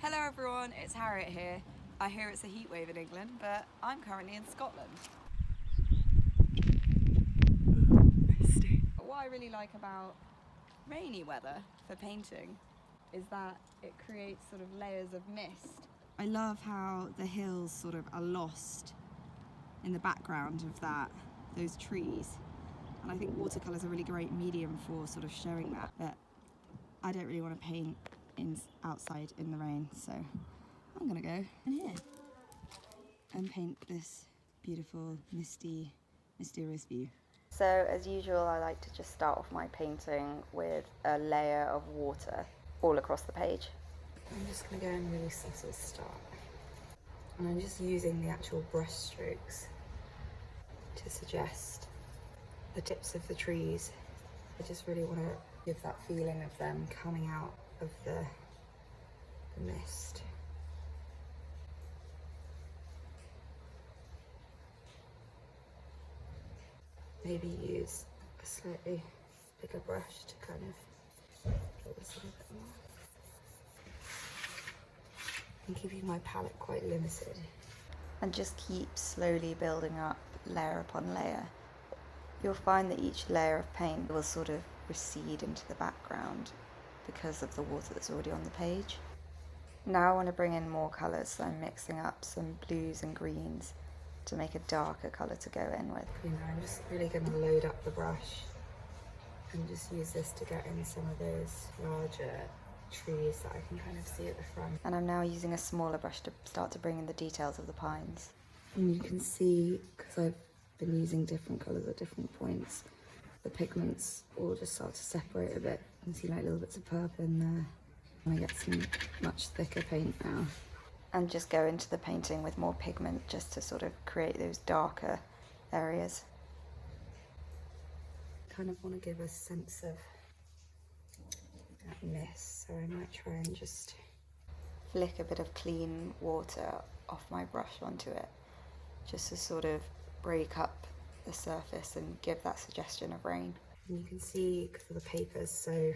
Hello everyone, it's Harriet here. I hear it's a heat wave in England, but I'm currently in Scotland. What I really like about rainy weather for painting is that it creates sort of layers of mist. I love how the hills sort of are lost in the background of those trees. And I think watercolour is a really great medium for sort of showing that. But I don't really want to paint outside in the rain, so I'm gonna go in here and paint this beautiful, misty, mysterious view. So as usual, I like to just start off my painting with a layer of water all across the page. I'm just gonna go in really subtle start. And I'm just using the actual brush strokes to suggest the tips of the trees. I just really want to give that feeling of them coming out of the mist. Maybe use a slightly bigger brush to kind of get this a little bit more. I'm keeping my palette quite limited. And just keep slowly building up layer upon layer. You'll find that each layer of paint will sort of recede into the background because of the water that's already on the page. Now I want to bring in more colours, so I'm mixing up some blues and greens to make a darker colour to go in with. I'm just really going to load up the brush and just use this to get in some of those larger trees that I can kind of see at the front. And I'm now using a smaller brush to start to bring in the details of the pines. And you can see, because I've been using different colours at different points, the pigments all just start to separate a bit. You can see like little bits of purple in there. And I get some much thicker paint now. And just go into the painting with more pigment just to sort of create those darker areas. Kind of want to give a sense of that mist, so I might try and just flick a bit of clean water off my brush onto it, just to sort of break up the surface and give that suggestion of rain. And you can see, because the paper is so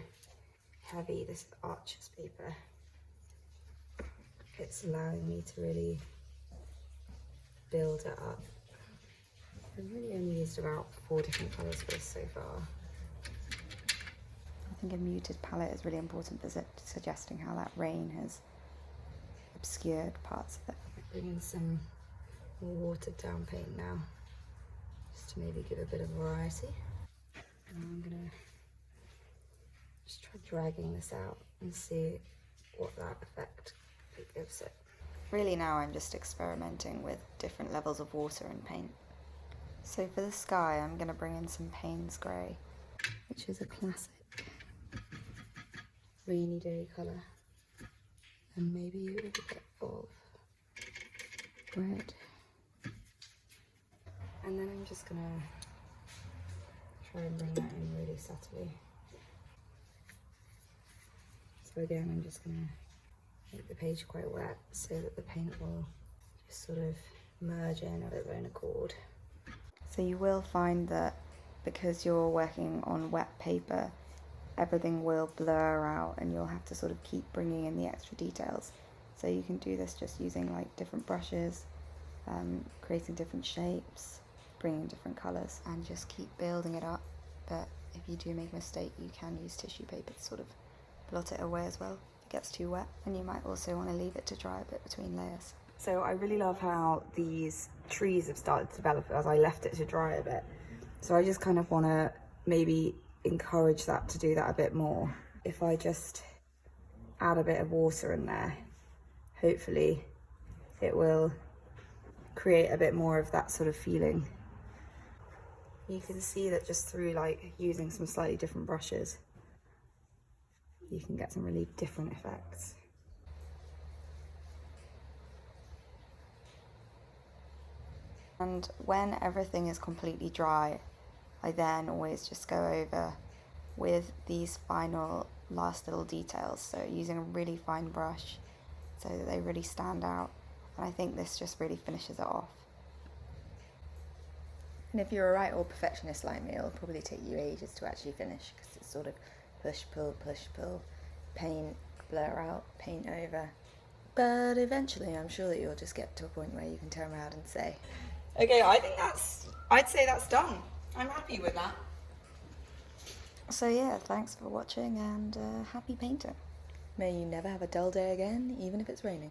heavy, this Arches paper, it's allowing me to really build it up. I've really only used about 4 different colours for this so far. I think a muted palette is really important for suggesting how that rain has obscured parts of it. Bring in some more watered down paint now, just to maybe give a bit of variety. And I'm gonna just try dragging this out and see what that effect it gives it. Really now I'm just experimenting with different levels of water and paint. So for the sky I'm going to bring in some Payne's Grey, which is a classic rainy day colour, and maybe a little bit of red. And then I'm just going to try and bring that in really subtly. So again, I'm just going to make the page quite wet so that the paint will just sort of merge in of its own accord. So you will find that because you're working on wet paper, everything will blur out and you'll have to sort of keep bringing in the extra details. So you can do this just using like different brushes, creating different shapes, bringing different colours, and just keep building it up. But if you do make a mistake, you can use tissue paper to sort of blot it away as well if it gets too wet. And you might also want to leave it to dry a bit between layers. So I really love how these trees have started to develop as I left it to dry a bit. So I just kind of want to maybe encourage that to do that a bit more. If I just add a bit of water in there, hopefully it will create a bit more of that sort of feeling. You can see that just through like using some slightly different brushes, you can get some really different effects. And when everything is completely dry, I then always just go over with these final last little details. So using a really fine brush so that they really stand out. And I think this just really finishes it off. And if you're a right old perfectionist like me, it'll probably take you ages to actually finish because it's sort of push, pull, paint, blur out, paint over, But eventually I'm sure that you'll just get to a point where you can turn around and say, okay, I'd say that's done. I'm happy with that. So yeah, thanks for watching and happy painting. May you never have a dull day again, even if it's raining.